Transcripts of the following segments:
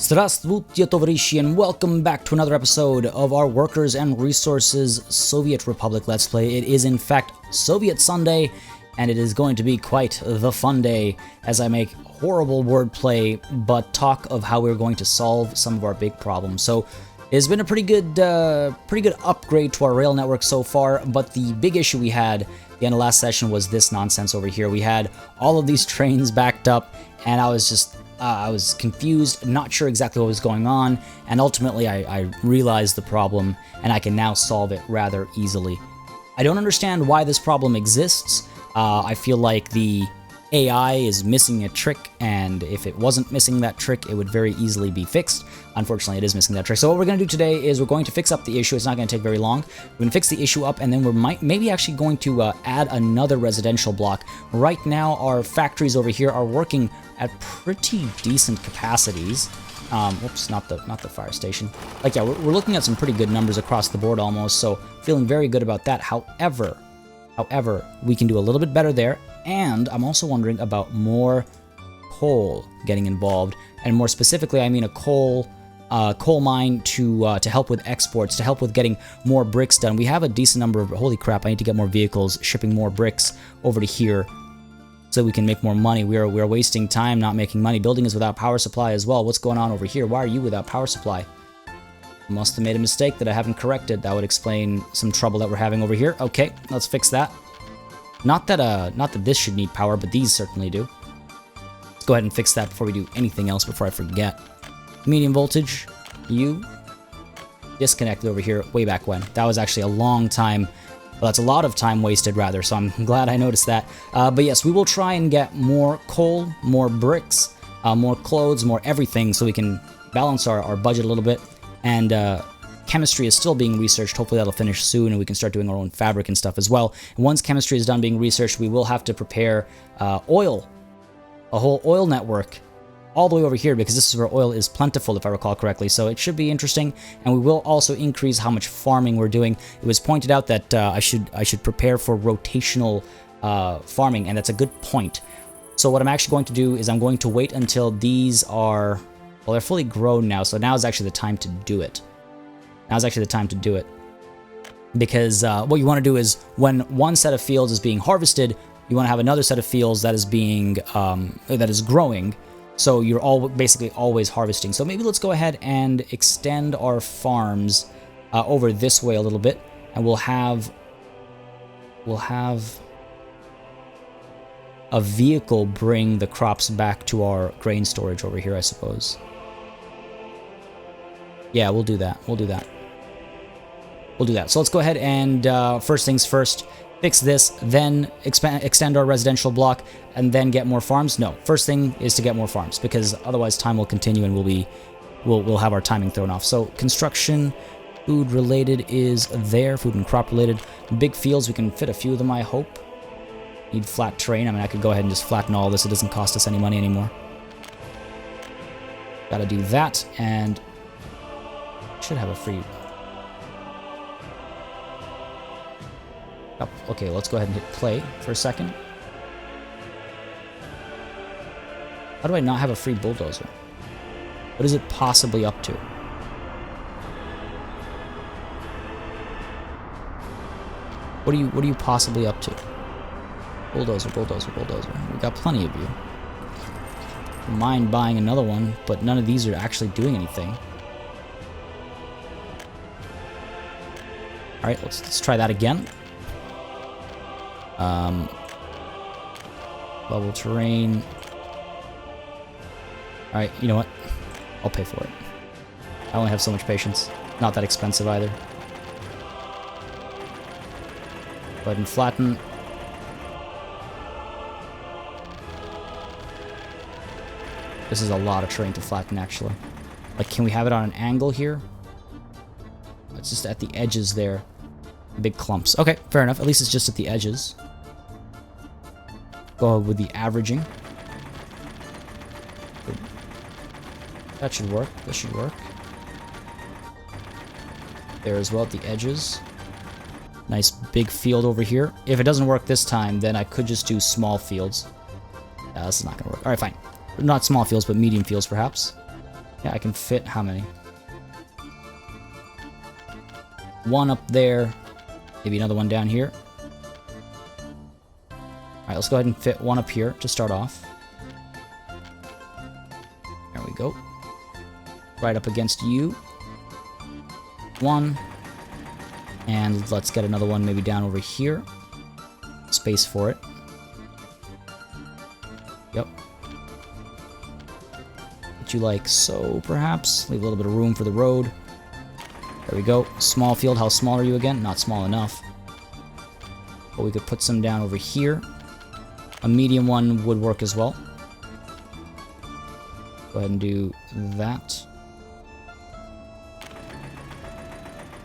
Здравствуйте, товарищи, and welcome back to another episode of our Workers and Resources Soviet Republic Let's Play. It is in fact Soviet Sunday, and it is going to be quite the fun day as I make horrible wordplay, but talk of how we're going to solve some of our big problems. So it's been a pretty good upgrade to our rail network so far, but the big issue we had at the end of last session was this nonsense over here. We had all of these trains backed up, and I was confused, not sure exactly what was going on, and ultimately I realized the problem, and I can now solve it rather easily. I don't understand why this problem exists. I feel like the AI is missing a trick, and if it wasn't missing that trick, it would very easily be fixed. Unfortunately, it is missing that trick. So what we're going to do today is we're going to fix up the issue. It's not going to take very long. We're going to fix the issue up, and then we're maybe actually going to add another residential block. Right now, our factories over here are working at pretty decent capacities. Whoops, not the fire station. Like, yeah, we're looking at some pretty good numbers across the board almost, so feeling very good about that. However, we can do a little bit better there, and I'm also wondering about more coal getting involved, and more specifically, I mean a coal mine to help with exports, to help with getting more bricks done. We have a decent number of, holy crap, I need to get more vehicles shipping more bricks over to here so we can make more money. We are wasting time not making money. Building is without power supply as well. What's going on over here? Why are you without power supply? Must have made a mistake that I haven't corrected. That would explain some trouble that we're having over here. Okay, let's fix that. Not that this should need power, but these certainly do. Let's go ahead and fix that before we do anything else, before I forget. Medium voltage, you disconnected over here way back when. That was actually a long time. Well, that's a lot of time wasted, rather, so I'm glad I noticed that. But yes, we will try and get more coal, more bricks, more clothes, more everything, so we can balance our budget a little bit. And chemistry is still being researched. Hopefully that'll finish soon, and we can start doing our own fabric and stuff as well. And once chemistry is done being researched, we will have to prepare oil, a whole oil network, all the way over here, because this is where oil is plentiful, if I recall correctly. So it should be interesting, and we will also increase how much farming we're doing. It was pointed out that I should prepare for rotational farming, and that's a good point. So what I'm actually going to do is I'm going to wait until these are, well, they're fully grown now, so now is actually the time to do it. Now's actually the time to do it. Because what you want to do is, when one set of fields is being harvested, you want to have another set of fields that is being, that is growing, so you're basically always harvesting. So maybe let's go ahead and extend our farms over this way a little bit, and we'll have a vehicle bring the crops back to our grain storage over here, I suppose. Yeah, we'll do that. We'll do that. So let's go ahead and first things first, fix this, then extend our residential block, and then get more farms. No, first thing is to get more farms, because otherwise time will continue and we'll have our timing thrown off. So construction, food related is there, food and crop related. Big fields, we can fit a few of them, I hope. Need flat terrain. I mean, I could go ahead and just flatten all this. It doesn't cost us any money anymore. Gotta do that, and should have a free. Oh, okay, let's go ahead and hit play for a second. How do I not have a free bulldozer? What is it possibly up to? What are you possibly up to? Bulldozer. We got plenty of you. Don't mind buying another one, but none of these are actually doing anything. Alright, let's try that again. Level terrain. Alright, you know what? I'll pay for it. I only have so much patience. Not that expensive either. Go ahead and flatten. This is a lot of terrain to flatten, actually. Like, can we have it on an angle here? It's just at the edges there. Big clumps. Okay, fair enough. At least it's just at the edges. Go with the averaging. That should work. This should work. There as well at the edges. Nice big field over here. If it doesn't work this time, then I could just do small fields. This is not going to work. Alright, fine. Not small fields, but medium fields, perhaps. Yeah, I can fit how many? One up there. Maybe another one down here. Alright, let's go ahead and fit one up here to start off. There we go. Right up against you. One. And let's get another one maybe down over here. Space for it. Yep. Put you like so, perhaps. Leave a little bit of room for the road. There we go. Small field. How small are you again? Not small enough. But we could put some down over here. A medium one would work as well. Go ahead and do that.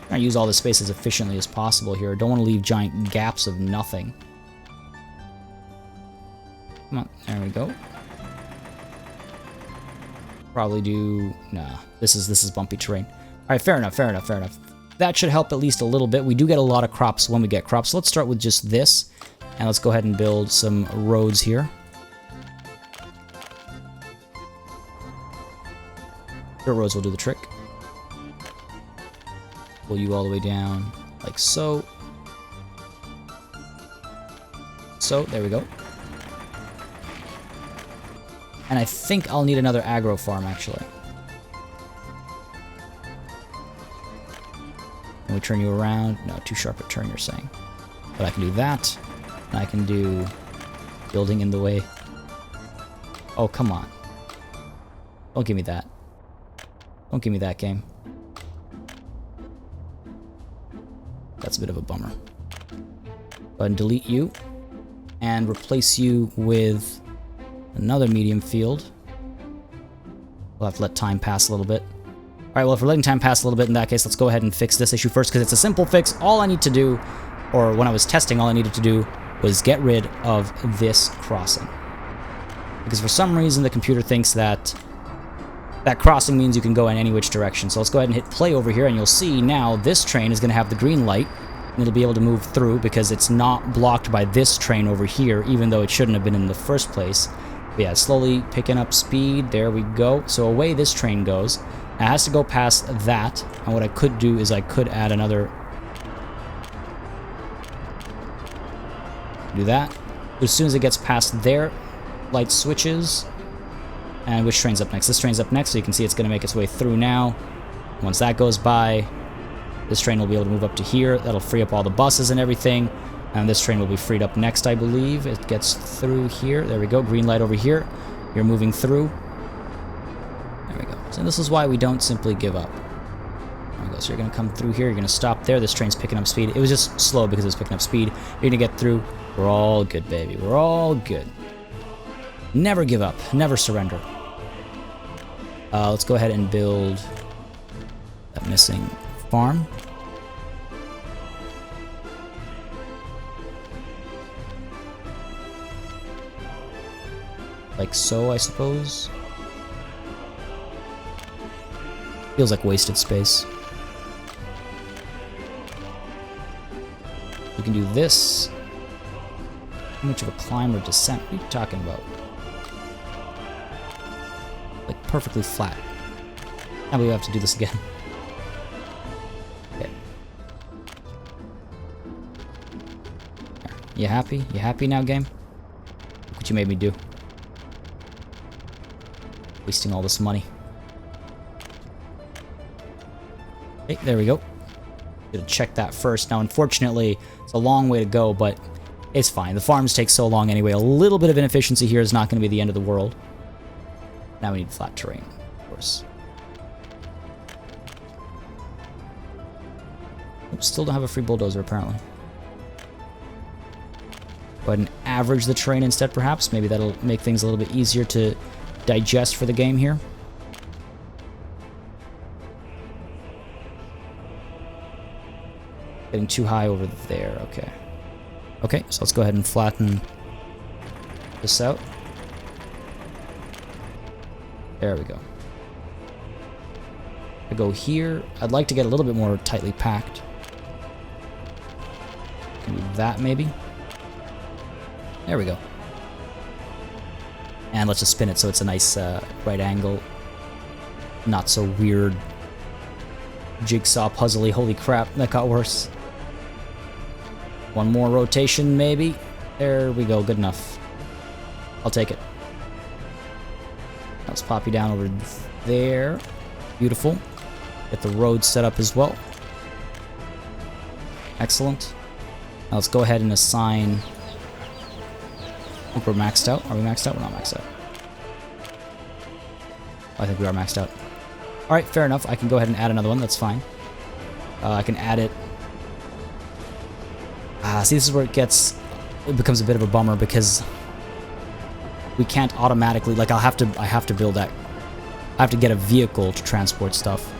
Try to use all the space as efficiently as possible here. Don't want to leave giant gaps of nothing. Come on, there we go. Probably do... Nah, this is bumpy terrain. Alright, fair enough. That should help at least a little bit. We do get a lot of crops when we get crops. So let's start with just this. And let's go ahead and build some roads here. Dirt roads will do the trick. Pull you all the way down, like so. So, there we go. And I think I'll need another agro farm, actually. Can we turn you around? No, too sharp a turn, you're saying. But I can do that. And I can do building in the way. Oh, come on. Don't give me that. Don't give me that, game. That's a bit of a bummer. Go ahead and delete you. And replace you with another medium field. We'll have to let time pass a little bit. Alright, well, if we're letting time pass a little bit, in that case, let's go ahead and fix this issue first, because it's a simple fix. All I need to do, or when I was testing, all I needed to do was get rid of this crossing. Because for some reason, the computer thinks that that crossing means you can go in any which direction. So let's go ahead and hit play over here, and you'll see now this train is going to have the green light, and it'll be able to move through because it's not blocked by this train over here, even though it shouldn't have been in the first place. But yeah, slowly picking up speed. There we go. So away this train goes. Now it has to go past that, and what I could do is I could add another... Do that. As soon as it gets past there, light switches. And which train's up next? This train's up next, so you can see it's going to make its way through now. Once that goes by, this train will be able to move up to here. That'll free up all the buses and everything. And this train will be freed up next, I believe. It gets through here. There we go. Green light over here. You're moving through. There we go. So this is why we don't simply give up. There we go. So you're going to come through here. You're going to stop there. This train's picking up speed. It was just slow because it was picking up speed. You're going to get through. We're all good, baby. We're all good. Never give up. Never surrender. Let's go ahead and build that missing farm. Like so, I suppose. Feels like wasted space. We can do this. How much of a climb or descent? What are you talking about? Like perfectly flat. Now we have to do this again. Okay. There. You happy? You happy now, game? Look what you made me do. Wasting all this money. Okay, there we go. Gonna check that first. Now, unfortunately, it's a long way to go, but it's fine. The farms take so long anyway. A little bit of inefficiency here is not going to be the end of the world. Now we need flat terrain, of course. Oops, still don't have a free bulldozer, apparently. Go ahead and average the terrain instead, perhaps. Maybe that'll make things a little bit easier to digest for the game here. Getting too high over there, okay. Okay, so let's go ahead and flatten this out. There we go. I go here. I'd like to get a little bit more tightly packed. Can do that maybe. There we go. And let's just spin it so it's a nice right angle. not so weird jigsaw puzzly. Holy crap, that got worse. One more rotation, maybe. There we go, good enough. I'll take it. Let's pop you down over there. Beautiful. Get the road set up as well. Excellent. Now let's go ahead and assign... I think we're maxed out. Are we maxed out? We're not maxed out. I think we are maxed out. Alright, fair enough. I can go ahead and add another one. That's fine. I can add it... see, this is where it becomes a bit of a bummer because we can't automatically... Like, I have to build that... I have to get a vehicle to transport stuff.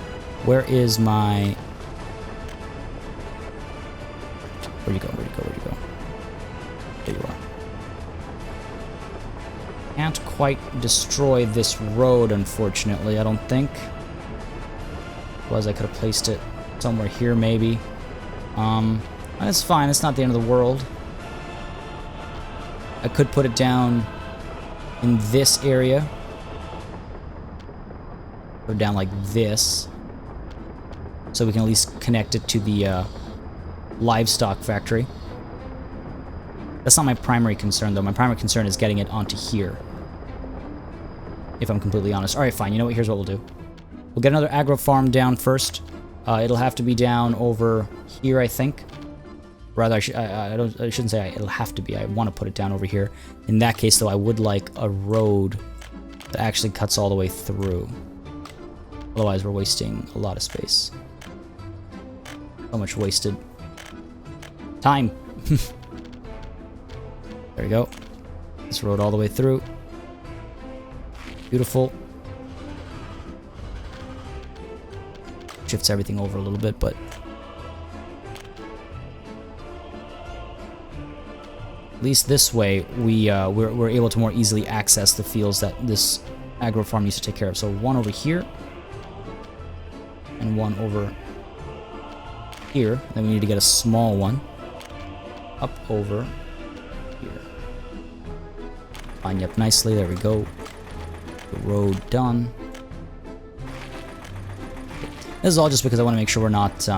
Where is my... Where'd you go? Where'd you go? Where'd you go? There you are. Can't quite destroy this road, unfortunately, I don't think. Otherwise, I could have placed it somewhere here, maybe. That's fine. It's not the end of the world. I could put it down in this area. Or down like this. So we can at least connect it to the livestock factory. That's not my primary concern, though. My primary concern is getting it onto here. If I'm completely honest. Alright, fine. You know what? Here's what we'll do. We'll get another agro farm down first. It'll have to be down over here, I think. Rather, I shouldn't say it'll have to be. I want to put it down over here. In that case, though, I would like a road that actually cuts all the way through. Otherwise, we're wasting a lot of space. So much wasted time. There we go. This road all the way through. Beautiful. Shifts everything over a little bit, but at least this way we're able to more easily access the fields that this agro farm needs to take care of. So one over here and one over here. Then we need to get a small one up over here. Line you up nicely. There we go. The road done. This is all just because I want to make sure we're not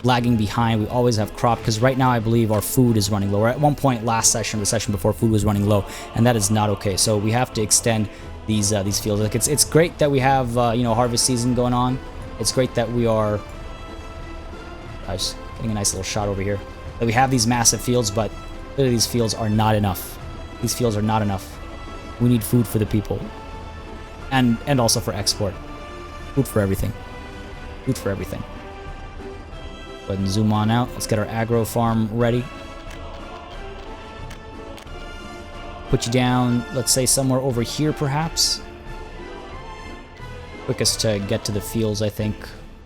lagging behind. We always have crop, because right now I believe our food is running low. Or at one point last session, the session before, food was running low, and that is not okay. So we have to extend these fields. Like it's great that we have you know, harvest season going on. It's great that we are just getting a nice little shot over here. That we have these massive fields, but clearly these fields are not enough. These fields are not enough. We need food for the people, and also for export. Food for everything. Food for everything. Go ahead and zoom on out. Let's get our agro farm ready. Put you down, let's say somewhere over here, perhaps. Quickest to get to the fields, I think,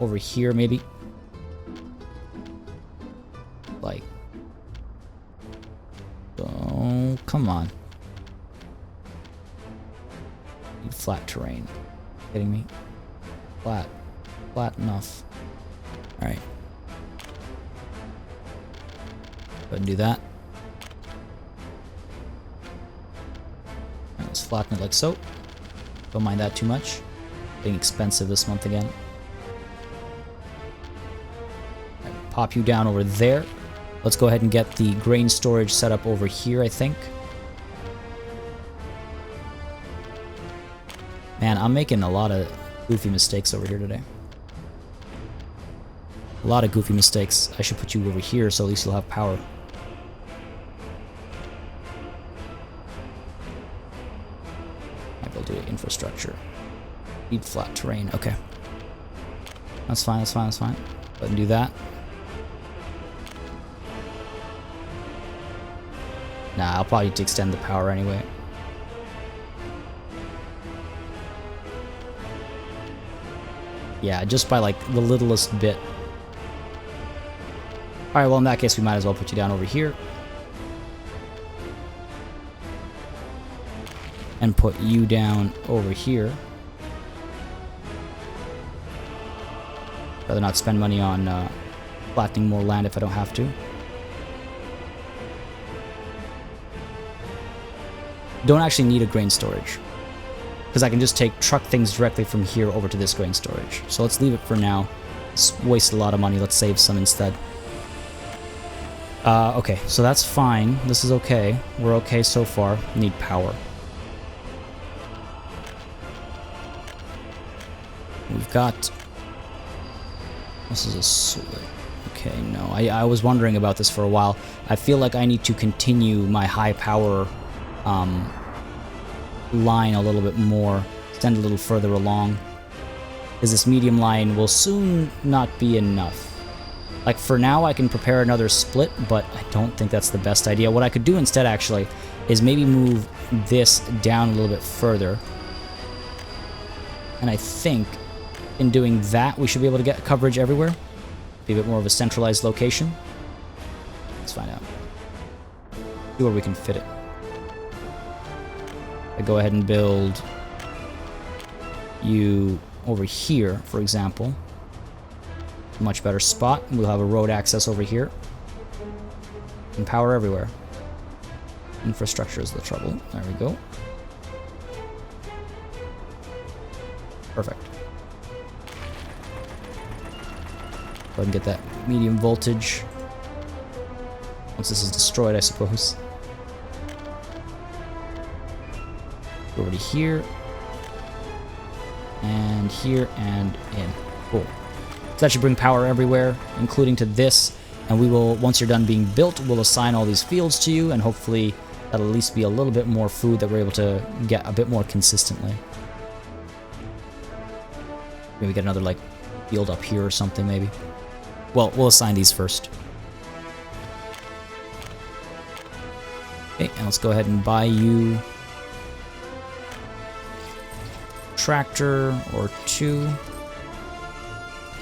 over here, maybe. Like. Oh, come on. Need flat terrain. Kidding me? Flat. Flat enough. Alright. Go ahead and do that. Let's flatten it like so. Don't mind that too much. Getting expensive this month again. Right, pop you down over there. Let's go ahead and get the grain storage set up over here, I think. Man, I'm making a lot of goofy mistakes over here today. A lot of goofy mistakes. I should put you over here so at least you'll have power. Might be able to do infrastructure. Need flat terrain. Okay. That's fine, that's fine, that's fine. Go ahead and do that. Nah, I'll probably need to extend the power anyway. Yeah, just by like the littlest bit. Alright, well in that case we might as well put you down over here. And put you down over here. Rather not spend money on flattening more land if I don't have to. Don't actually need a grain storage. because I can just truck things directly from here over to this grain storage. So let's leave it for now. It's wasted a lot of money. Let's save some instead. Okay, so that's fine. This is okay. We're okay so far. Need power. We've got... This is a sword. Okay, no. I was wondering about this for a while. I feel like I need to continue my high power line a little bit more. Extend a little further along. Because this medium line will soon not be enough. Like, for now, I can prepare another split, but I don't think that's the best idea. What I could do instead, actually, is maybe move this down a little bit further. And I think in doing that, we should be able to get coverage everywhere. Be a bit more of a centralized location. Let's find out. See where we can fit it. I go ahead and build you over here, for example. Much better spot. We'll have a road access over here. And power everywhere. Infrastructure is the trouble. There we go. Perfect. Go ahead and get that medium voltage. Once this is destroyed, I suppose. Go over to here. And here and in. Cool. So that should bring power everywhere, including to this. And we will, once you're done being built, we'll assign all these fields to you, and hopefully that'll at least be a little bit more food that we're able to get a bit more consistently. Maybe get another, like, field up here or something, maybe. Well, we'll assign these first. Okay, and let's go ahead and buy you tractor or 2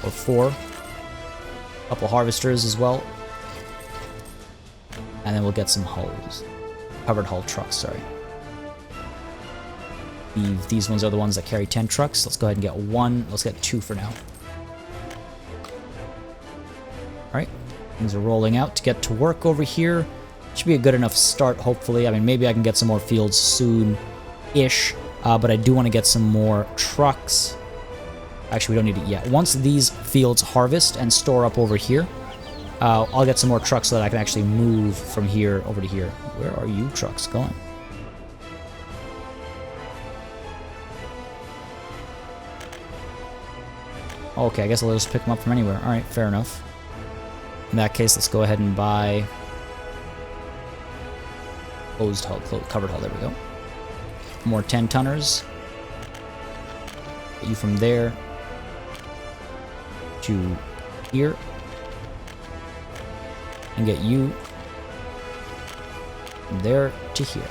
or 4. A couple harvesters as well. And then we'll get some hulls. Covered hull trucks, sorry. These ones are the ones that carry 10 trucks. Let's go ahead and get 1. Let's get 2 for now. Alright, things are rolling out to get to work over here. Should be a good enough start, hopefully. I mean, maybe I can get some more fields soon-ish, but I do want to get some more trucks. Actually, we don't need it yet. Once these fields harvest and store up over here, I'll get some more trucks so that I can actually move from here over to here. Where are you trucks going? Okay, I guess I'll just pick them up from anywhere. Alright, fair enough. In that case, let's go ahead and buy closed hull, covered hull. There we go. More 10-tonners. Get you from there to here. And get you from there to here.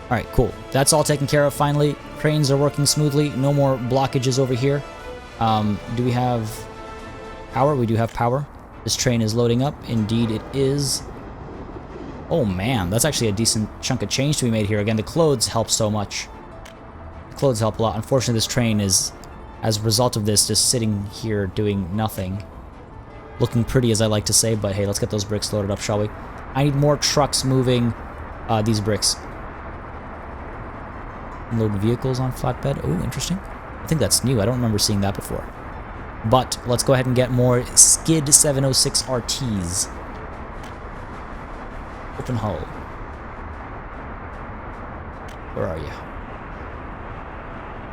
Alright, cool. That's all taken care of finally. Cranes are working smoothly. No more blockages over here. Do we have power? We do have power. This train is loading up. Indeed it is. Oh man, that's actually a decent chunk of change to be made here. Again, the clothes help so much. The clothes help a lot. Unfortunately, this train is, as a result of this, just sitting here doing nothing. Looking pretty, as I like to say, but hey, let's get those bricks loaded up, shall we? I need more trucks moving these bricks. Load vehicles on flatbed. Oh, interesting. I think that's new. I don't remember seeing that before. But let's go ahead and get more Skid 706 RTs. Open hull. Where are you?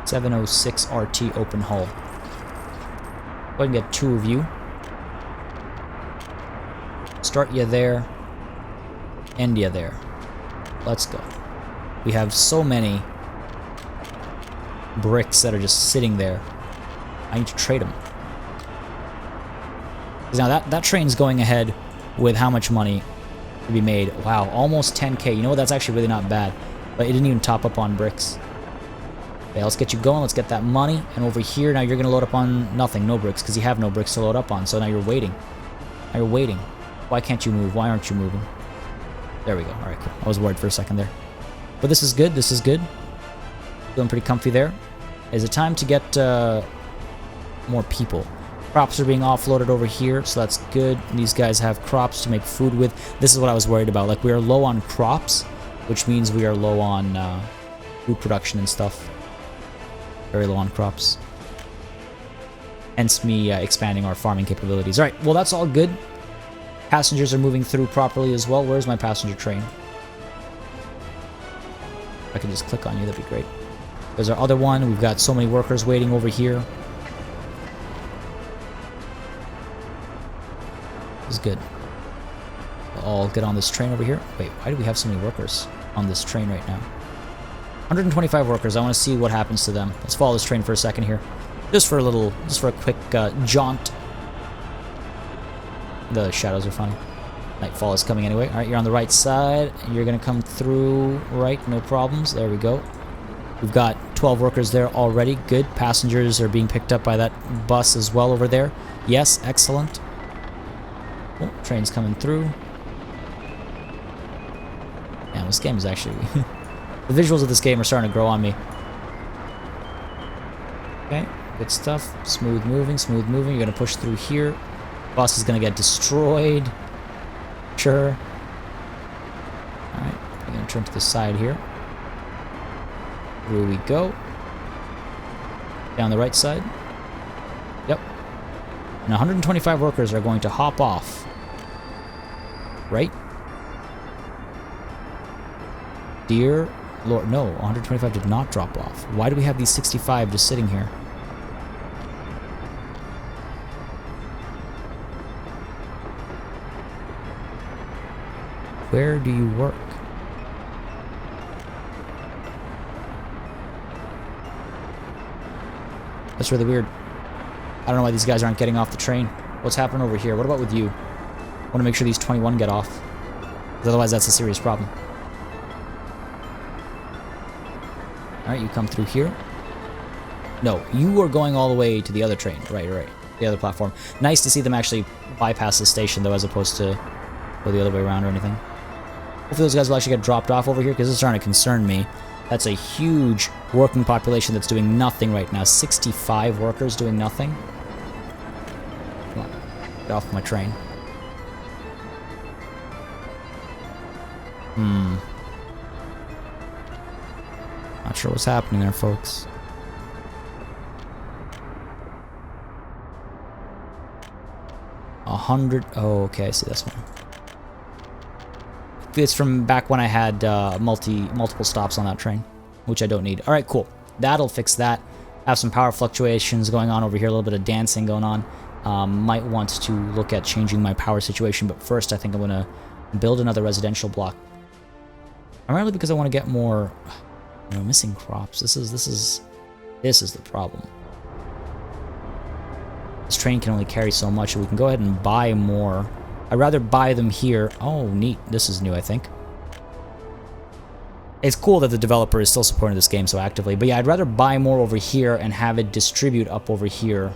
706 RT open hull. Go ahead and get 2 of you. Start you there. End you there. Let's go. We have so many bricks that are just sitting there. I need to trade them. Now that train's going ahead with how much money to be made. Wow, almost 10k. You know what? That's actually really not bad. But it didn't even top up on bricks. Okay, let's get you going. Let's get that money. And over here, now you're going to load up on nothing. No bricks, because you have no bricks to load up on. So now you're waiting. Now you're waiting. Why can't you move? Why aren't you moving? There we go. Alright, cool. I was worried for a second there. But this is good. This is good. Feeling pretty comfy there. Is it time to get more people? Crops are being offloaded over here, so that's good. These guys have crops to make food with. This is what I was worried about. Like, we are low on crops, which means we are low on food production and stuff. Very low on crops. Hence me expanding our farming capabilities. Alright, well that's all good. Passengers are moving through properly as well. Where's my passenger train? If I can just click on you, that'd be great. There's our other one. We've got so many workers waiting over here. This is good. We'll all get on this train over here. Wait, why do we have so many workers on this train right now? 125 workers. I want to see what happens to them. Let's follow this train for a second here. Just for a quick jaunt. The shadows are funny. Nightfall is coming anyway. Alright, you're on the right side. You're going to come through right, no problems. There we go. We've got 12 workers there already. Good. Passengers are being picked up by that bus as well over there. Yes, excellent. Oh, train's coming through. Man, this game is actually... the visuals of this game are starting to grow on me. Okay, good stuff. Smooth moving, smooth moving. You're going to push through here. Bus is going to get destroyed. Sure. Alright, I'm going to turn to the side here. Here we go. Down the right side. Yep. And 125 workers are going to hop off. Right? Dear Lord, no, 125 did not drop off. Why do we have these 65 just sitting here? Where do you work? That's really weird. I don't know why these guys aren't getting off the train. What's happening over here? What about with you? I want to make sure these 21 get off. Because otherwise that's a serious problem. Alright, you come through here. No, you are going all the way to the other train. Right. The other platform. Nice to see them actually bypass the station, though, as opposed to go the other way around or anything. Hopefully those guys will actually get dropped off over here, because this is starting to concern me. That's a huge working population that's doing nothing right now. 65 workers doing nothing. Come on, get off my train. Not sure what's happening there, folks. Oh, okay, I see this one. It's from back when I had multiple stops on that train, which I don't need. All right, cool. That'll fix that. Have some power fluctuations going on over here, a little bit of dancing going on. Might want to look at changing my power situation, but first I think I'm gonna build another residential block. Primarily because I want to get more, missing crops. This is the problem. This train can only carry so much, so we can go ahead and buy more. I'd rather buy them here. Oh, neat. This is new, I think. It's cool that the developer is still supporting this game so actively. But yeah, I'd rather buy more over here and have it distribute up over here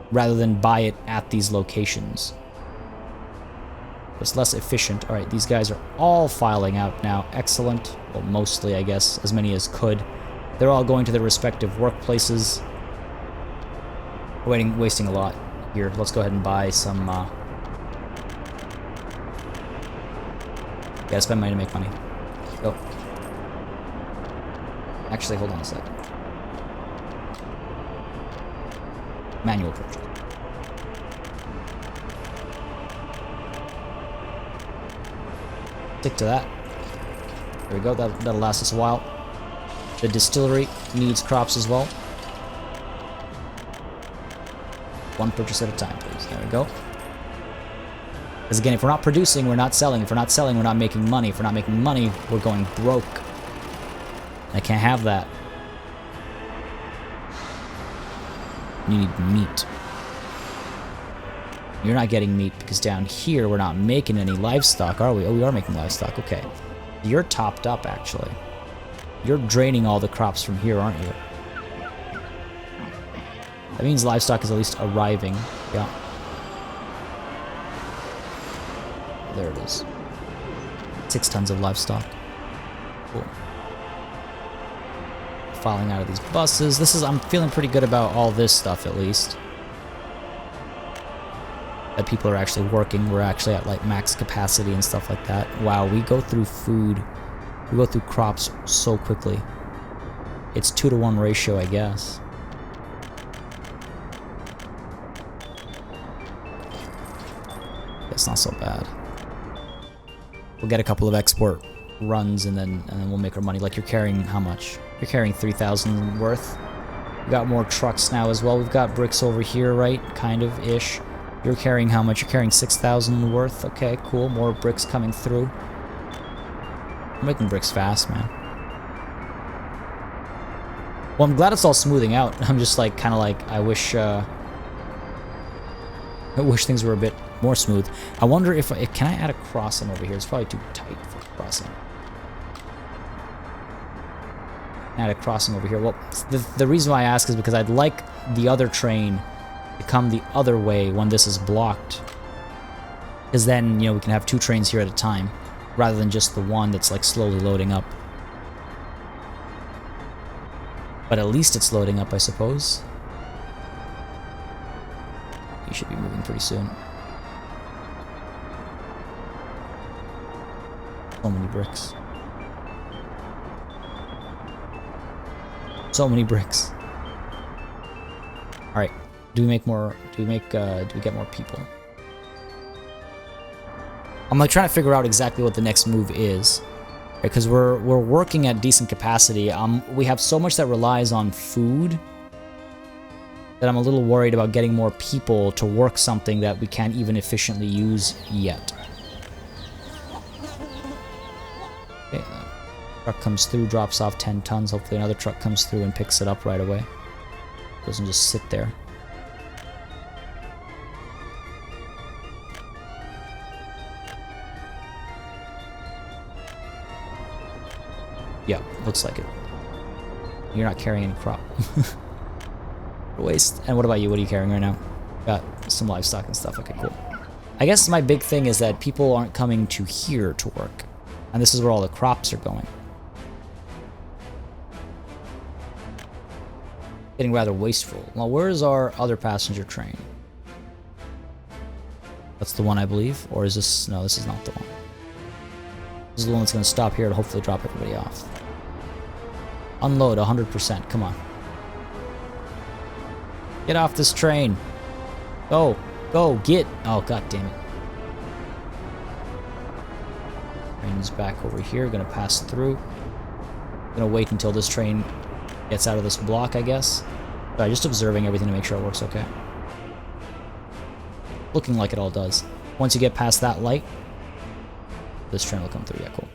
rather than buy it at these locations. It's less efficient. Alright, these guys are all filing out now. Excellent. Well, mostly, I guess. As many as could. They're all going to their respective workplaces. Wasting a lot here. Let's go ahead and buy some... Gotta spend money to make money. Go. Actually, hold on a sec. Manual purchase. Stick to that. There we go. That'll last us a while. The distillery needs crops as well. One purchase at a time, please. There we go. Because again, if we're not producing, we're not selling. If we're not selling, we're not making money. If we're not making money, we're going broke. I can't have that. You need meat. You're not getting meat because down here we're not making any livestock, are we? Oh, we are making livestock. Okay. You're topped up, actually. You're draining all the crops from here, aren't you? That means livestock is at least arriving. Yeah. There it is. 6 tons of livestock. Cool. Filing out of these buses. I'm feeling pretty good about all this stuff, at least. That people are actually working. We're actually at like max capacity and stuff like that. Wow, we go through food. We go through crops so quickly. It's 2-to-1 ratio, I guess. It's not so bad. We'll get a couple of export runs and then we'll make our money. Like, you're carrying how much? You're carrying 3,000 worth. We got more trucks now as well. We've got bricks over here, right? Kind of ish. You're carrying how much? You're carrying 6,000 worth. Okay, cool. More bricks coming through. We're making bricks fast, man. Well, I'm glad it's all smoothing out. I'm just like, kind of like, I wish things were a bit more smooth. I wonder if can I add a crossing over here? It's probably too tight for crossing. Add a crossing over here. Well, the reason why I ask is because I'd like the other train to come the other way when this is blocked, because then, you know, we can have 2 trains here at a time rather than just the one that's like slowly loading up. But at least it's loading up, I suppose. You should be moving pretty soon. So many bricks. So many bricks. All right. Do we make more? Do we get more people? I'm like trying to figure out exactly what the next move is, because we're working at decent capacity. We have so much that relies on food that I'm a little worried about getting more people to work something that we can't even efficiently use yet. Okay, truck comes through, drops off 10 tons. Hopefully another truck comes through and picks it up right away. Doesn't just sit there. Yeah, looks like it. You're not carrying any crop. Waste. And what about you? What are you carrying right now? Got some livestock and stuff. Okay, cool. I guess my big thing is that people aren't coming to here to work. And this is where all the crops are going. Getting rather wasteful. Well, where is our other passenger train? That's the one, I believe. Or is this... No, this is not the one. This is the one that's going to stop here to hopefully drop everybody off. Unload 100%. Come on. Get off this train. Go. Go. Get. Oh, god damn it. Train's back over here. Gonna pass through. Gonna wait until this train gets out of this block, I guess. Sorry, just observing everything to make sure it works okay. Looking like it all does. Once you get past that light, this train will come through. Yeah, cool.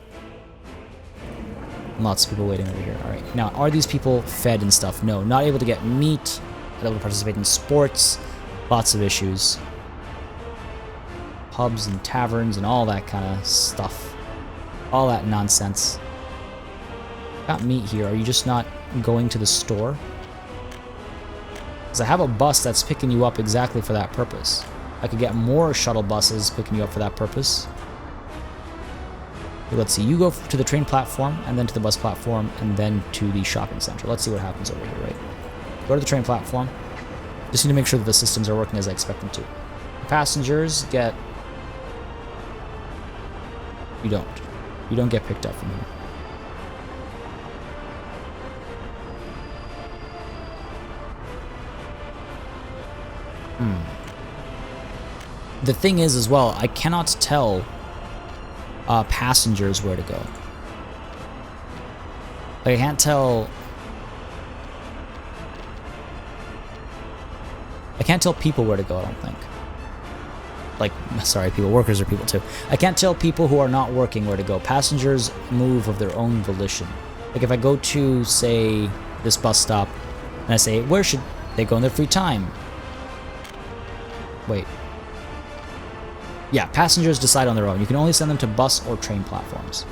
Lots of people waiting over here. Alright. Now, are these people fed and stuff? No. Not able to get meat. Not able to participate in sports. Lots of issues. Pubs and taverns and all that kind of stuff. All that nonsense. Got meat here. Are you just not going to the store? Because I have a bus that's picking you up exactly for that purpose. I could get more shuttle buses picking you up for that purpose. Let's see, you go to the train platform, and then to the bus platform, and then to the shopping center. Let's see what happens over here, right? Go to the train platform. Just need to make sure that the systems are working as I expect them to. Passengers get... You don't. You don't get picked up from here. The thing is, as well, I cannot tell passengers where to go. Like, I can't tell... I can't tell people where to go, I don't think. Like, sorry, people, workers are people too. I can't tell people who are not working where to go. Passengers move of their own volition. Like, if I go to, say, this bus stop, and I say, where should they go in their free time? Wait. Yeah, passengers decide on their own. You can only send them to bus or train platforms.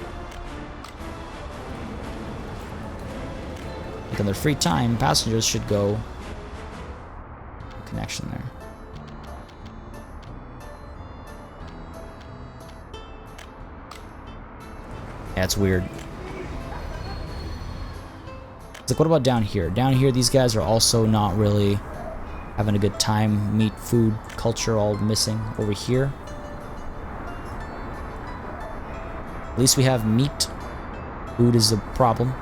Like, in their free time, passengers should go... Connection there. Yeah, it's weird. It's like, what about down here? Down here, these guys are also not really having a good time. Meat, food, culture, all missing. Over here, at least we have meat. Food is a problem.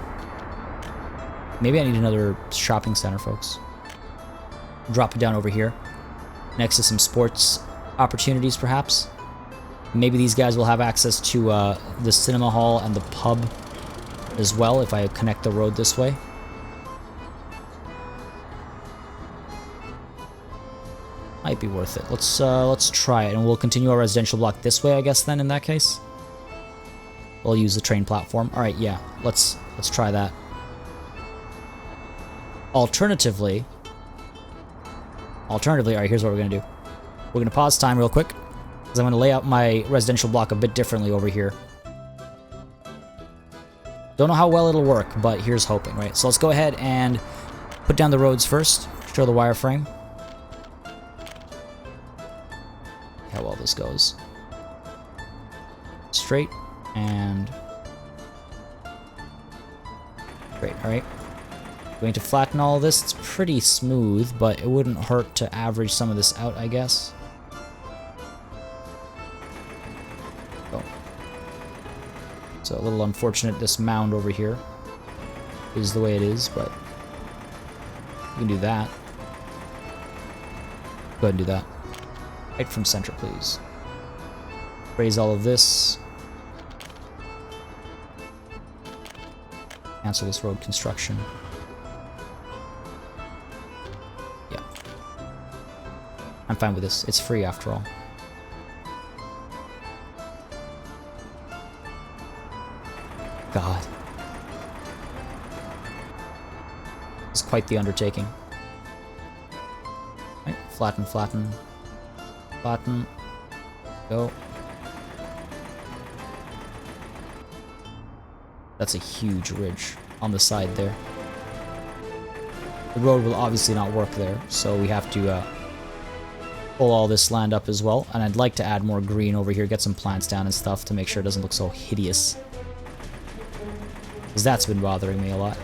Maybe I need another shopping center, folks. Drop it down over here. Next to some sports opportunities, perhaps. Maybe these guys will have access to the cinema hall and the pub as well if I connect the road this way. Might be worth it. Let's try it, and we'll continue our residential block this way, I guess. Then, in that case, we'll use the train platform. All right, yeah. Let's try that. Alternatively, all right. Here's what we're gonna do. We're gonna pause time real quick because I'm gonna lay out my residential block a bit differently over here. Don't know how well it'll work, but here's hoping, right? So let's go ahead and put down the roads first. Show the wireframe. How well this goes. Straight and straight. All right. Going to flatten all of this. It's pretty smooth, but it wouldn't hurt to average some of this out, I guess. Oh. So a little unfortunate this mound over here is the way it is, but you can do that. Go ahead and do that. Right from center, please. Raise all of this. Cancel this road construction. Yeah. I'm fine with this. It's free after all. God. It's quite the undertaking. Right, flatten, flatten. Flatten. Go. That's a huge ridge on the side there. The road will obviously not work there, so we have to pull all this land up as well. And I'd like to add more green over here, get some plants down and stuff to make sure it doesn't look so hideous. Because that's been bothering me a lot.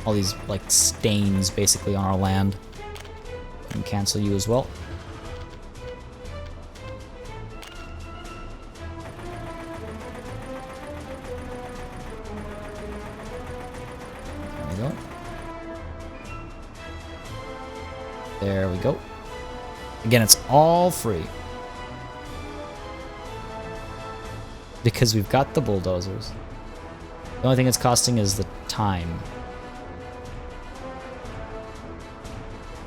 All these, like, stains basically on our land. And cancel you as well. There we go. Again, it's all free. Because we've got the bulldozers. The only thing it's costing is the time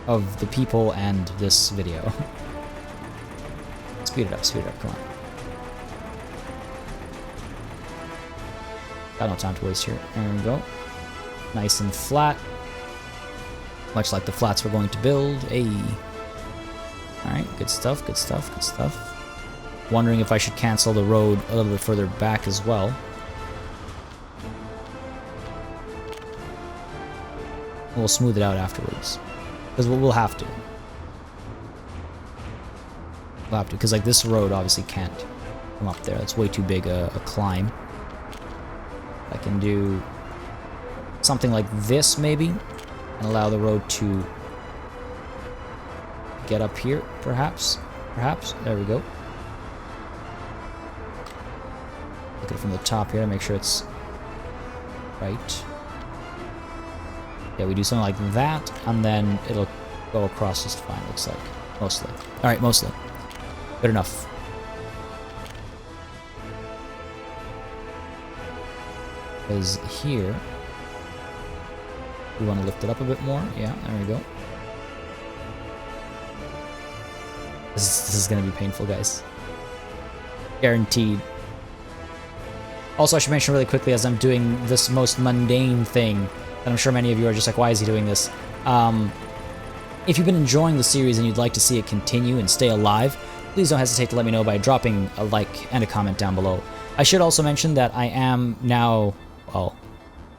of the people and this video. Speed it up, come on. Got no time to waste here. There we go. Nice and flat. Much like the flats we're going to build. Alright, good stuff, good stuff, good stuff. Wondering if I should cancel the road a little bit further back as well. We'll smooth it out afterwards. Because we'll have to. We'll have to, because like this road obviously can't come up there. It's way too big a climb. I can do something like this maybe. And allow the road to get up here, perhaps. There we go. Look at it from the top here to make sure it's right. Yeah, we do something like that, and then it'll go across just fine, looks like. Mostly. Alright, mostly. Good enough. Because here... we want to lift it up a bit more. Yeah, there we go. This is going to be painful, guys. Guaranteed. Also, I should mention really quickly as I'm doing this most mundane thing, that I'm sure many of you are just like, why is he doing this? If you've been enjoying the series and you'd like to see it continue and stay alive, please don't hesitate to let me know by dropping a like and a comment down below. I should also mention that I am now, well,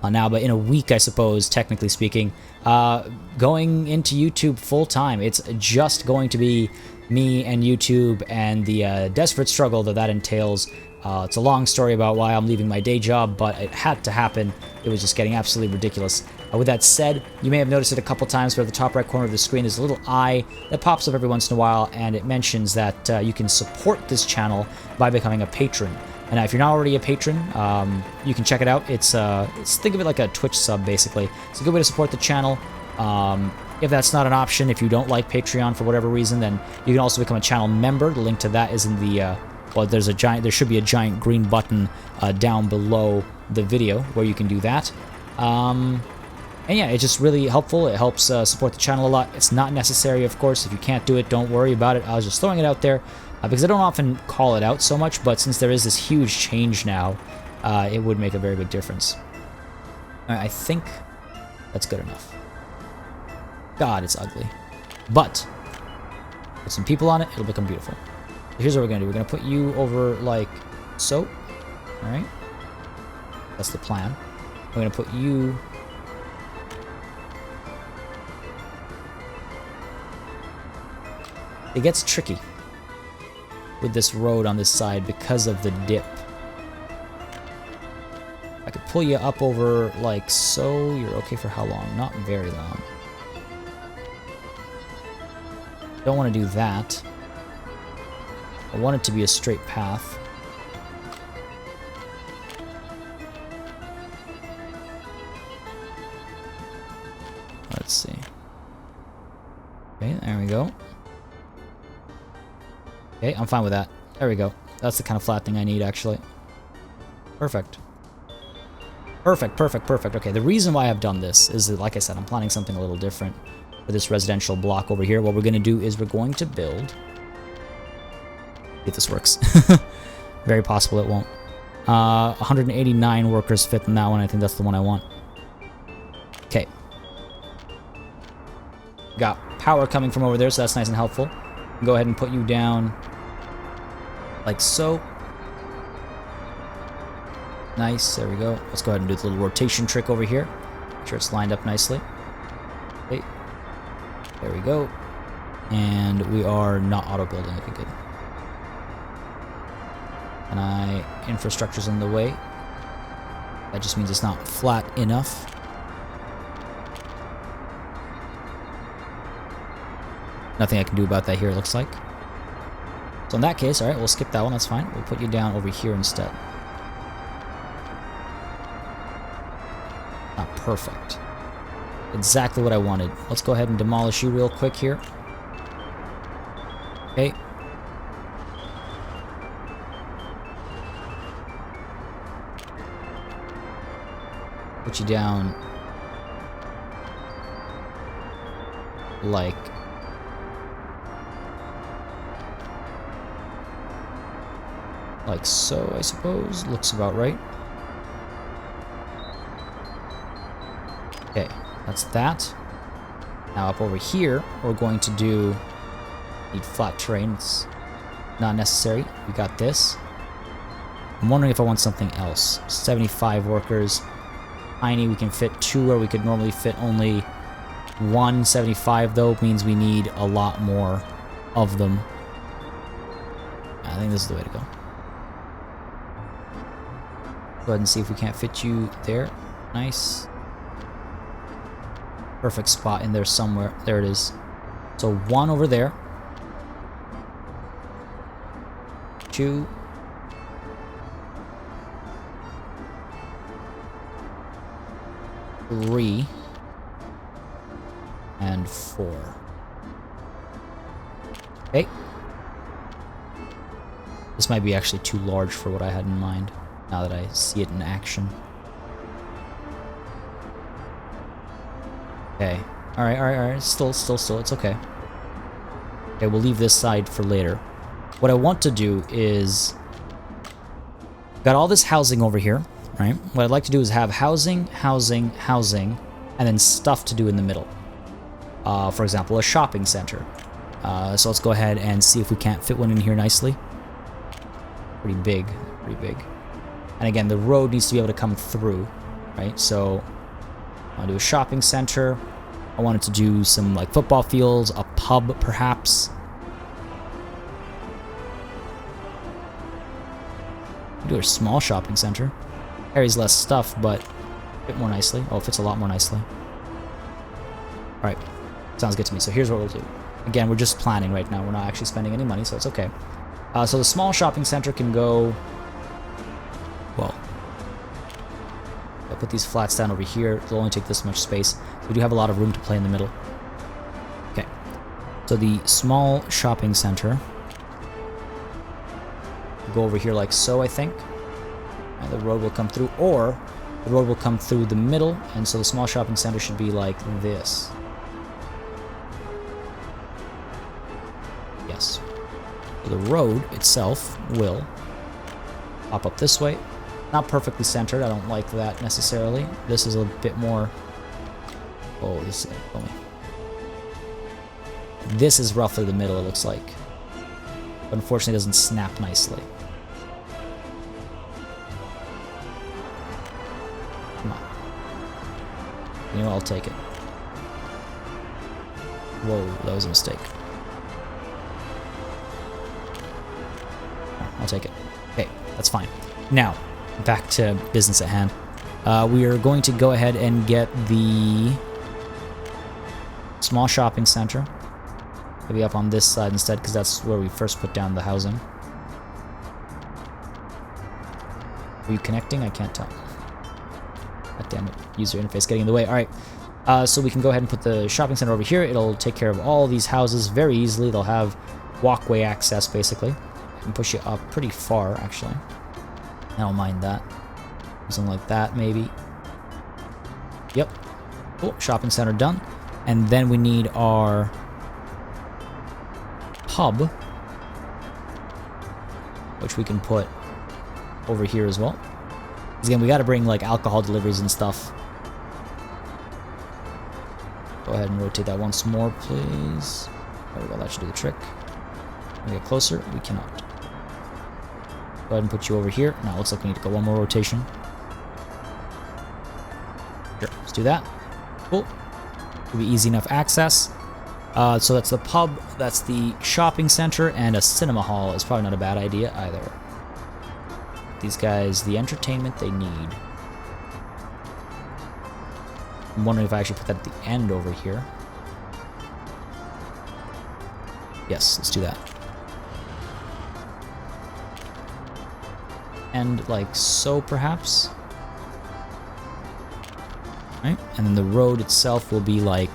but in a week, I suppose, technically speaking, going into YouTube full-time. It's just going to be me and YouTube and the desperate struggle that entails. It's a long story about why I'm leaving my day job, but it had to happen. It was just getting absolutely ridiculous. With that said, you may have noticed it a couple times where at the top right corner of the screen there's a little eye that pops up every once in a while, and it mentions that you can support this channel by becoming a patron. And if you're not already a patron, you can check it out. It's think of it like a Twitch sub, basically. It's a good way to support the channel. If that's not an option, if you don't like Patreon for whatever reason, then you can also become a channel member. The link to that is in the well, there should be a giant green button down below the video where you can do that. And yeah, it's just really helpful. It helps support the channel a lot. It's not necessary, of course. If you can't do it, don't worry about it. I was just throwing it out there because I don't often call it out so much, but since there is this huge change now, it would make a very big difference. All right, I think that's good enough. God, it's ugly. But put some people on it, it'll become beautiful. So here's what we're going to do. We're going to put you over like so. All right. That's the plan. We're going to put you... It gets tricky with this road on this side because of the dip. I could pull you up over like so. You're okay for how long? Not very long. Don't want to do that. I want it to be a straight path. Let's see. Okay, there we go. Okay, I'm fine with that. There we go. That's the kind of flat thing I need, actually. Perfect. Perfect, perfect, perfect. Okay, the reason why I've done this is that, like I said, I'm planning something a little different for this residential block over here. What we're going to do is we're going to build... If this works. Very possible it won't. 189 workers fit in that one. I think that's the one I want. Okay. Got power coming from over there, so that's nice and helpful. Go ahead and put you down like so. Nice, there we go. Let's go ahead and do the little rotation trick over here. Make sure it's lined up nicely. Okay. There we go. And we are not auto-building. Okay, good. And infrastructure's in the way. That just means it's not flat enough. Nothing I can do about that here, it looks like. So in that case, alright, we'll skip that one, that's fine. We'll put you down over here instead. Not perfect. Exactly what I wanted. Let's go ahead and demolish you real quick here. Okay. Put you down like so, I suppose. Looks about right. Okay, that's that. Now up over here, we're going to need flat terrain. It's not necessary. We got this. I'm wondering if I want something else. 75 workers. Tiny, we can fit 2 where we could normally fit only 1. 75 though means we need a lot more of them. I think this is the way to go. Go ahead and see if we can't fit you there. Nice. Perfect spot in there somewhere. There it is. So 1 over there. 2. 3. And 4. Okay. This might be actually too large for what I had in mind, now that I see it in action. Okay. Alright. Still, it's okay. Okay, we'll leave this side for later. What I want to do is... Got all this housing over here, right? What I'd like to do is have housing, and then stuff to do in the middle. For example, a shopping center. So let's go ahead and see if we can't fit one in here nicely. Pretty big. And again, the road needs to be able to come through, right? So I want to do a shopping center. I wanted to do some like football fields, a pub perhaps. Do a small shopping center. Carries less stuff, but fit more nicely. Oh, it fits a lot more nicely. Alright, sounds good to me. So here's what we'll do. Again, we're just planning right now. We're not actually spending any money, so it's okay. So the small shopping center can go put these flats down over here. They'll only take this much space. We do have a lot of room to play in the middle. Okay. So the small shopping center will go over here like so, I think. And the road will come through, or the road will come through the middle, and so the small shopping center should be like this. Yes. So the road itself will pop up this way. Not perfectly centered, I don't like that necessarily. This is a bit more... Oh, this is... Oh, this is roughly the middle, it looks like. But unfortunately it doesn't snap nicely. Come on. You know, I'll take it. Whoa, that was a mistake. I'll take it. Okay, that's fine. Now, back to business at hand. We are going to go ahead and get the small shopping center. Maybe up on this side instead, because that's where we first put down the housing. Are you connecting? I can't tell. God damn it. User interface getting in the way. Alright. So we can go ahead and put the shopping center over here. It'll take care of all these houses very easily. They'll have walkway access, basically. I can push it up pretty far, actually. I don't mind that. Something like that, maybe. Yep. Cool. Shopping center done. And then we need our pub, which we can put over here as well. Because again, we got to bring like alcohol deliveries and stuff. Go ahead and rotate that once more, please. There we go. That should do the trick. Can we get closer? We cannot. Go ahead and put you over here. Now it looks like we need to go one more rotation. Here, let's do that. Cool. It'll be easy enough access. So that's the pub, that's the shopping center, and a cinema hall is probably not a bad idea either. These guys, the entertainment they need. I'm wondering if I actually put that at the end over here. Yes, let's do that. And like so, perhaps. Right? And then the road itself will be like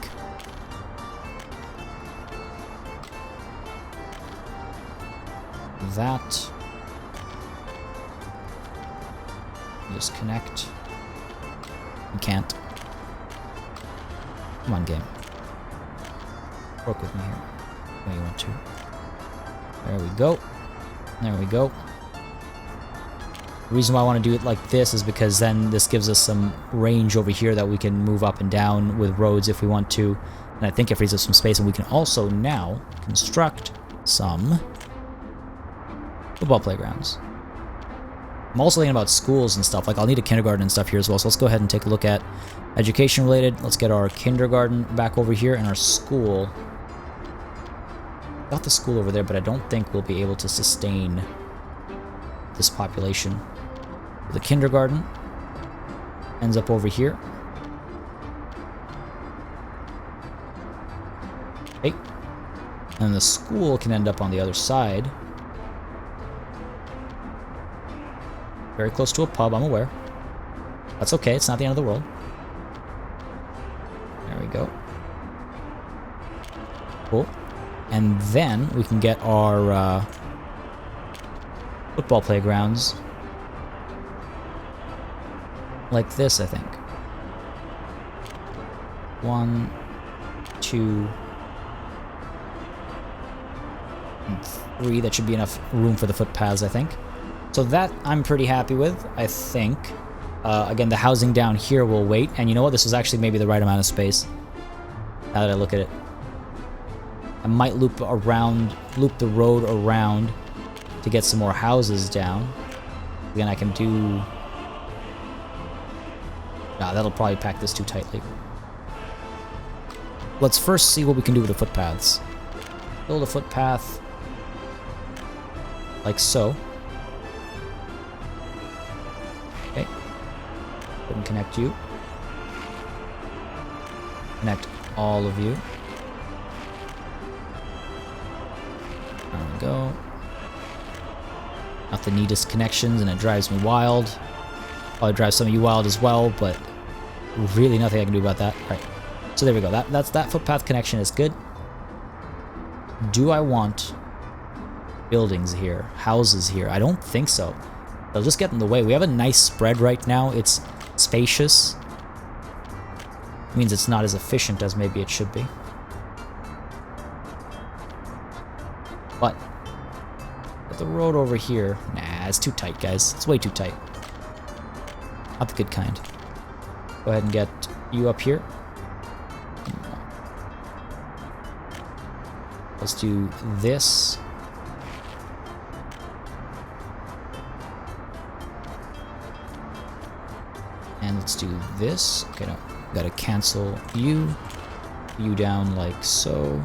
that. Just connect. You can't. Come on, game. Work with me here. Where you want to. There we go. There we go. The reason why I want to do it like this is because then this gives us some range over here that we can move up and down with roads if we want to. And I think it frees up some space, and we can also now construct some football playgrounds. I'm also thinking about schools and stuff. Like, I'll need a kindergarten and stuff here as well. So let's go ahead and take a look at education related. Let's get our kindergarten back over here and our school. Got the school over there, but I don't think we'll be able to sustain this population. The kindergarten ends up over here. Okay. And the school can end up on the other side. Very close to a pub, I'm aware. That's okay, it's not the end of the world. There we go. Cool. And then we can get our football playgrounds like this, I think. 1, 2, and 3. That should be enough room for the footpaths, I think. So that I'm pretty happy with, I think. Again, the housing down here will wait. And you know what? This was actually maybe the right amount of space. Now that I look at it. I might loop the road around to get some more houses down. Again, I can do... Nah, that'll probably pack this too tightly. Let's first see what we can do with the footpaths. Build a footpath like so. Okay. Couldn't connect you. Connect all of you. There we go. Not the neatest connections, and it drives me wild. Probably drive some of you wild as well, but really nothing I can do about that. All right, so there we go. That footpath connection is good. Do I want buildings here, houses here? I don't think so. They'll just get in the way. We have a nice spread right now. It's spacious. It means it's not as efficient as maybe it should be. But the road over here, nah, it's too tight, guys. It's way too tight. Not the good kind. Go ahead and get you up here. Let's do this. And let's do this. Okay, no. Gotta cancel you. You down like so.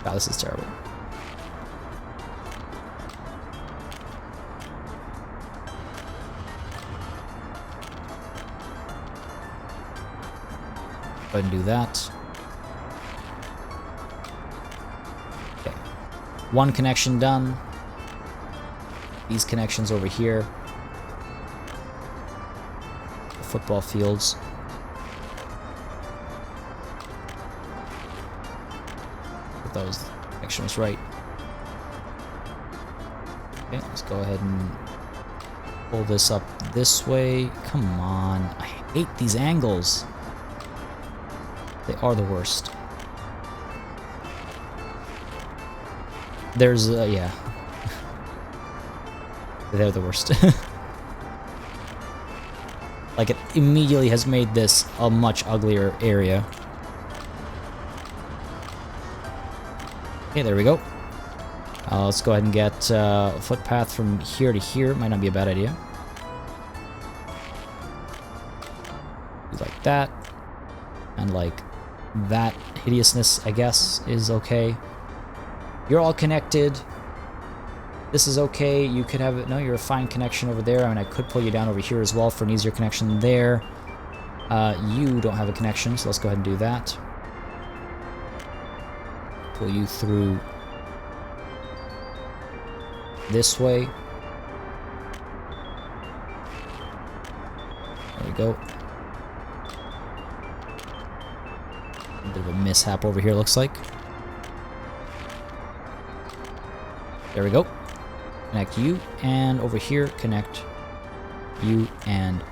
Wow, this is terrible. Go ahead and do that. Okay. One connection done. These connections over here. The football fields. If that was the connection was right. Okay, let's go ahead and pull this up this way. Come on. I hate these angles. They are the worst. There's, yeah. They're the worst. Like, it immediately has made this a much uglier area. Okay, there we go. Let's go ahead and get a footpath from here to here. Might not be a bad idea. Do like that. And like that hideousness, I guess, is okay. You're all connected. This is okay. You could have it. No, you're a fine connection over there. I mean, I could pull you down over here as well for an easier connection there. You don't have a connection, so let's go ahead and do that. Pull you through this way. There we go. A bit of a mishap over here, looks like. There we go. Connect you, and over here, connect you and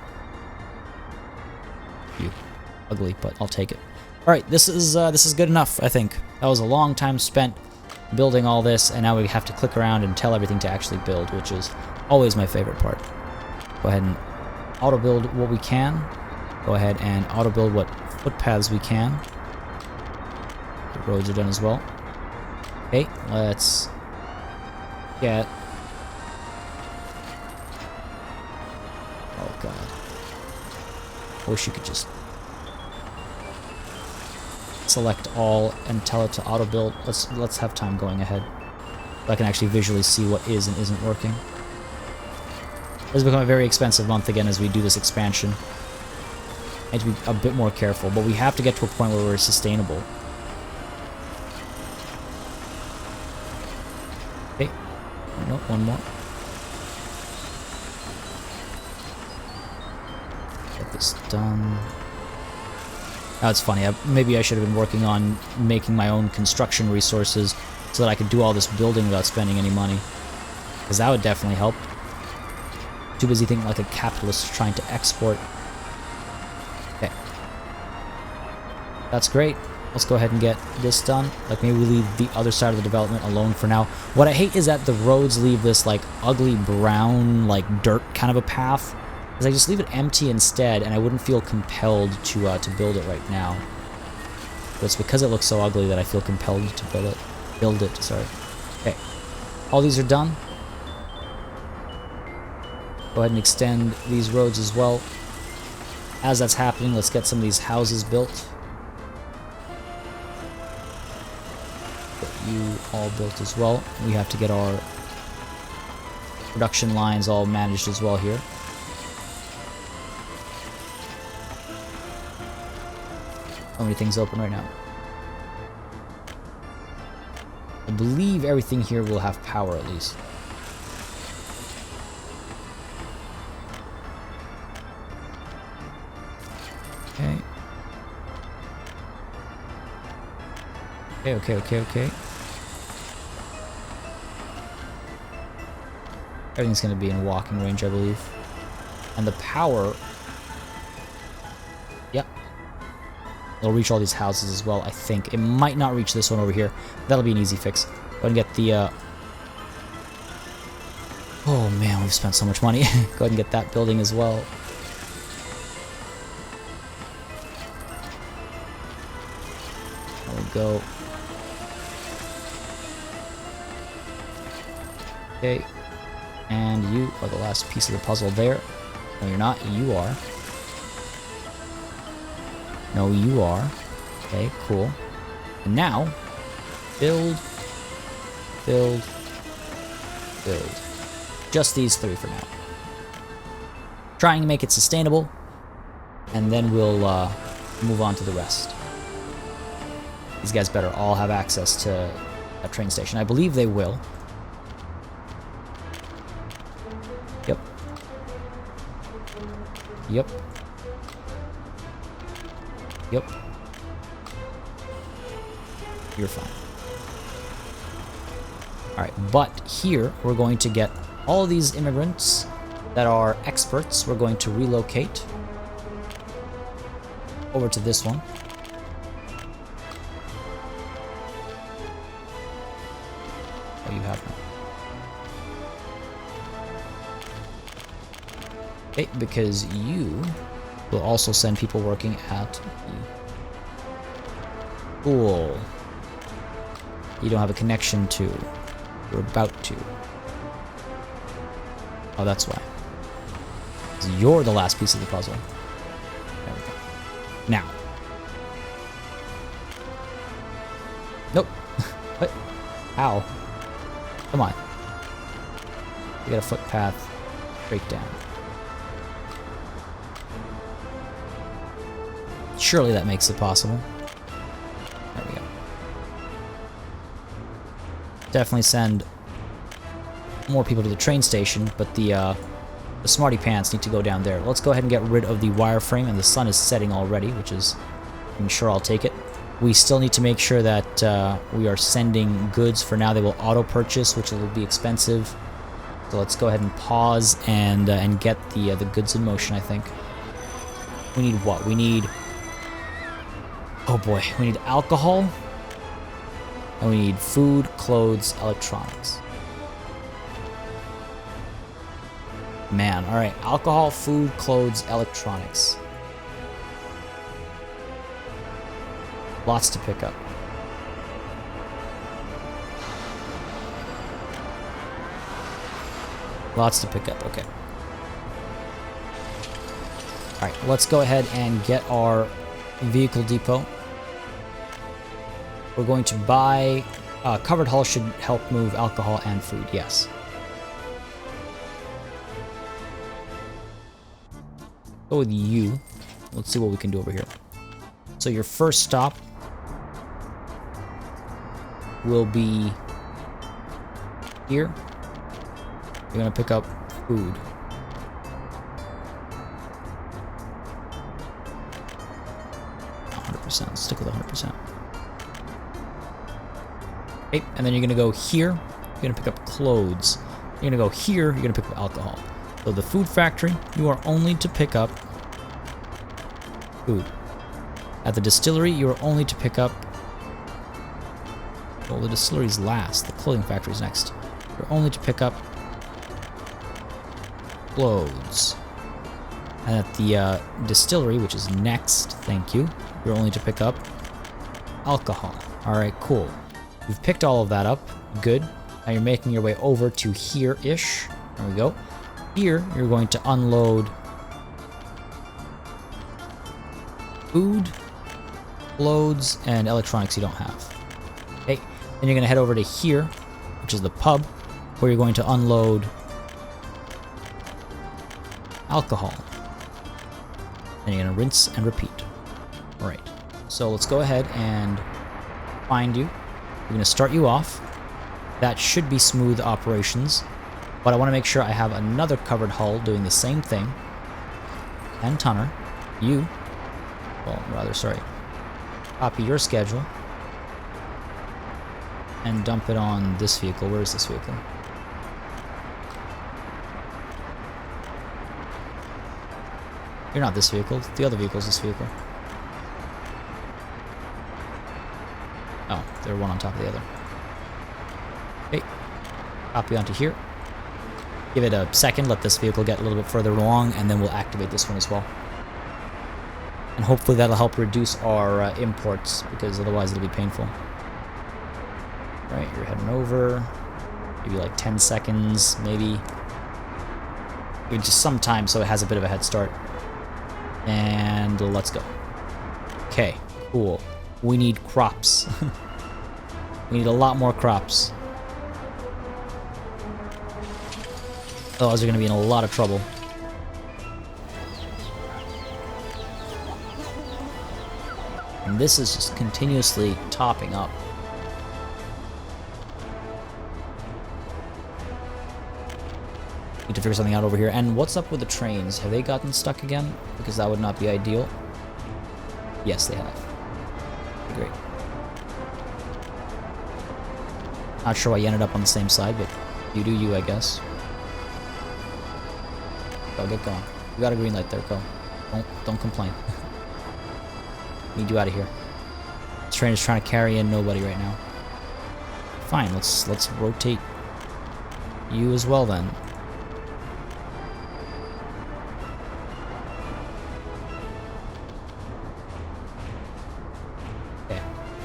you. Ugly, but I'll take it. All right, this is good enough, I think. That was a long time spent building all this, and now we have to click around and tell everything to actually build, which is always my favorite part. Go ahead and auto-build what we can. Go ahead and auto-build what footpaths we can. The roads are done as well. Okay, let's get... Oh god. I wish you could just select all and tell it to auto build. Let's have time going ahead, so I can actually visually see what is and isn't working. This has become a very expensive month again as we do this expansion. I need to be a bit more careful, but we have to get to a point where we're sustainable. Okay. No, one more. Get this done. Oh, it's funny. Maybe I should have been working on making my own construction resources so that I could do all this building without spending any money. Because that would definitely help. Too busy thinking like a capitalist trying to export. Okay. That's great. Let's go ahead and get this done. Like, maybe we leave the other side of the development alone for now. What I hate is that the roads leave this, like, ugly brown, like, dirt kind of a path. Because I just leave it empty instead, and I wouldn't feel compelled to build it right now. But it's because it looks so ugly that I feel compelled to build it, sorry. Okay. All these are done. Go ahead and extend these roads as well. As that's happening, let's get some of these houses built. Get you all built as well. We have to get our production lines all managed as well here. How many things open right now? I believe everything here will have power at least. Okay. Everything's going to be in walking range, I believe. And the power... Yep. It'll reach all these houses as well, I think. It might not reach this one over here. That'll be an easy fix. Go ahead and get the... Oh man, we've spent so much money. Go ahead and get that building as well. There we go. Okay. And you are the last piece of the puzzle there. No, you're not. You are. No, you are. Okay, cool. And now, build. Just these three for now. Trying to make it sustainable, and then we'll move on to the rest. These guys better all have access to a train station. I believe they will. Yep. You're fine. Alright, but here we're going to get all of these immigrants that are experts. We're going to relocate over to this one. Oh, you have them. Okay, because you will also send people working at the pool. You don't have a connection to. You're about to. Oh, that's why. 'Cause you're the last piece of the puzzle. There we go. Now. Nope. What? Ow. Come on. You got a footpath straight down. Surely that makes it possible. There we go. Definitely send more people to the train station, but the smarty pants need to go down there. Let's go ahead and get rid of the wireframe, and the sun is setting already, which is, I'm sure I'll take it. We still need to make sure that we are sending goods. For now, they will auto-purchase, which will be expensive. So let's go ahead and pause and get the goods in motion, I think. We need what? We need... Oh boy, we need alcohol, and we need food, clothes, electronics. Man, alright, alcohol, food, clothes, electronics. Lots to pick up. Lots to pick up, okay. Alright, let's go ahead and get our vehicle depot. We're going to buy... covered hull should help move alcohol and food, yes. Go with you. Let's see what we can do over here. So your first stop will be here. You're going to pick up food. Let's stick with 100%. Okay, and then you're gonna go here. You're gonna pick up clothes. You're gonna go here. You're gonna pick up alcohol. So the food factory, you are only to pick up food. At the distillery, you are only to pick up... Well, the distillery's last. The clothing factory's next. You're only to pick up clothes. And at the distillery, which is next, thank you, you're only to pick up alcohol. Alright, cool. You've picked all of that up. Good. Now you're making your way over to here-ish. There we go. Here, you're going to unload food, clothes, and electronics you don't have. Okay. Then you're going to head over to here, which is the pub, where you're going to unload alcohol. And you're going to rinse and repeat. Alright, so let's go ahead and find you. We're going to start you off. That should be smooth operations, but I want to make sure I have another covered hull doing the same thing. And Tunner, you well, rather, sorry, copy your schedule and dump it on this vehicle. Where is this vehicle? You're not this vehicle. The other vehicle is this vehicle. Oh, they're one on top of the other. Okay, copy onto here. Give it a second, let this vehicle get a little bit further along, and then we'll activate this one as well. And hopefully that'll help reduce our imports, because otherwise it'll be painful. Right, you're heading over. Maybe like 10 seconds, maybe. Maybe just some time so it has a bit of a head start. And let's go. Okay, cool. We need crops. We need a lot more crops. Otherwise, we're going to be in a lot of trouble. And this is just continuously topping up. Need to figure something out over here. And what's up with the trains? Have they gotten stuck again? Because that would not be ideal. Yes, they have. Okay, great. Not sure why you ended up on the same side, but you do you, I guess. Go, get going. You got a green light there, go. Don't complain. Need you out of here. This train is trying to carry in nobody right now. Fine, let's rotate you as well then. Okay,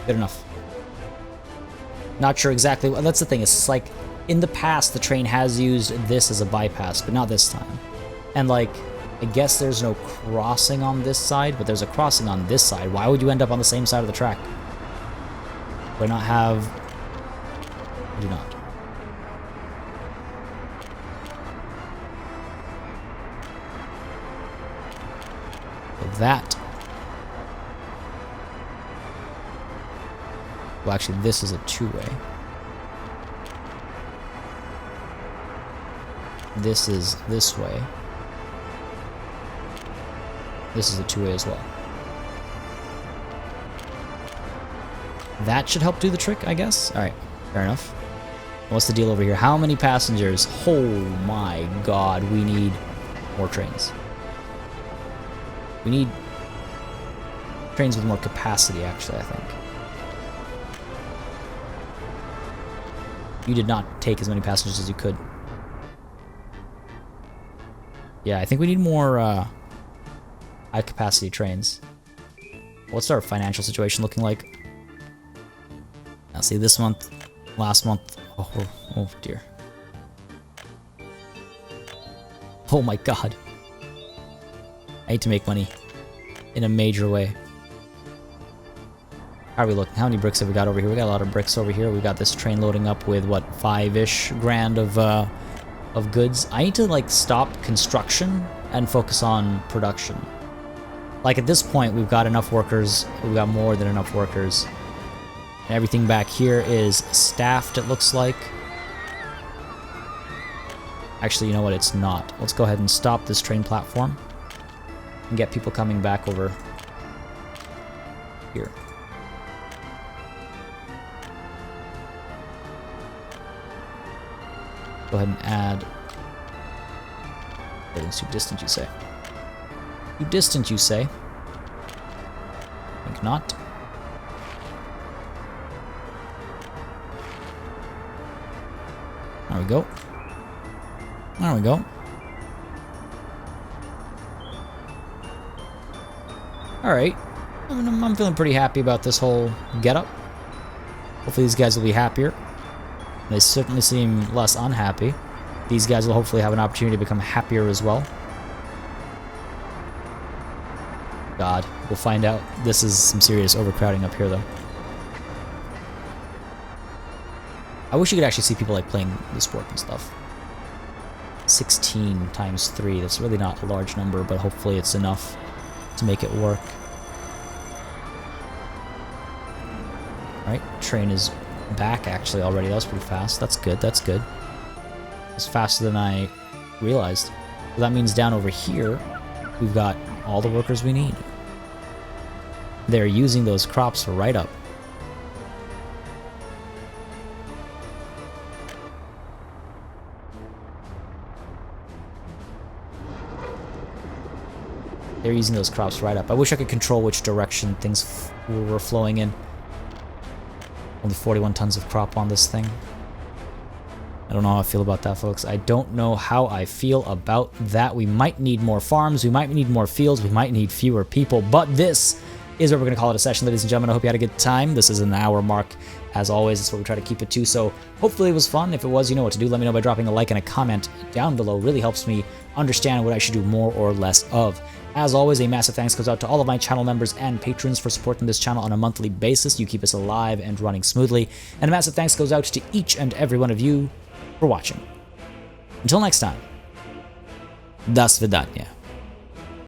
good enough. Not sure exactly. That's the thing. It's like in the past the train has used this as a bypass, but not this time. And like, I guess there's no crossing on this side, but there's a crossing on this side. Why would you end up on the same side of the track? Do I not have... I do not. So that... Well, actually, this is a two-way. This is this way. This is a two-way as well. That should help do the trick, I guess. Alright, fair enough. What's the deal over here? How many passengers? Oh my god, we need more trains. We need trains with more capacity, actually, I think. You did not take as many passengers as you could. Yeah, I think we need more high-capacity trains. What's our financial situation looking like? Now, see, this month, last month... Oh dear. Oh my god. I need to make money in a major way. How are we looking? How many bricks have we got over here? We got a lot of bricks over here. We got this train loading up with, what, 5-ish grand of goods. I need to, like, stop construction and focus on production. Like, at this point, we've got enough workers. We've got more than enough workers. And everything back here is staffed, it looks like. Actually, you know what? It's not. Let's go ahead and stop this train platform and get people coming back over here. Go ahead and add... It's too distant, you say? Too distant, you say? I think not. There we go. There we go. Alright. I'm feeling pretty happy about this whole getup. Hopefully these guys will be happier. They certainly seem less unhappy. These guys will hopefully have an opportunity to become happier as well. God, we'll find out. This is some serious overcrowding up here, though. I wish you could actually see people like playing the sport and stuff. 16 times 3, that's really not a large number, but hopefully it's enough to make it work. Alright, train is back actually already. That was pretty fast. That's good, that's good. It's faster than I realized. So that means down over here, we've got all the workers we need. They're using those crops right up. They're using those crops right up. I wish I could control which direction things were flowing in. Only 41 tons of crop on this thing. I don't know how I feel about that, folks. I don't know how I feel about that. We might need more farms. We might need more fields. We might need fewer people. But this is where we're going to call it a session, ladies and gentlemen. I hope you had a good time. This is an hour mark. As always, that's what we try to keep it to. So hopefully it was fun. If it was, you know what to do. Let me know by dropping a like and a comment down below. It really helps me understand what I should do more or less of. As always, a massive thanks goes out to all of my channel members and patrons for supporting this channel on a monthly basis. You keep us alive and running smoothly. And a massive thanks goes out to each and every one of you for watching. Until next time, до свидания.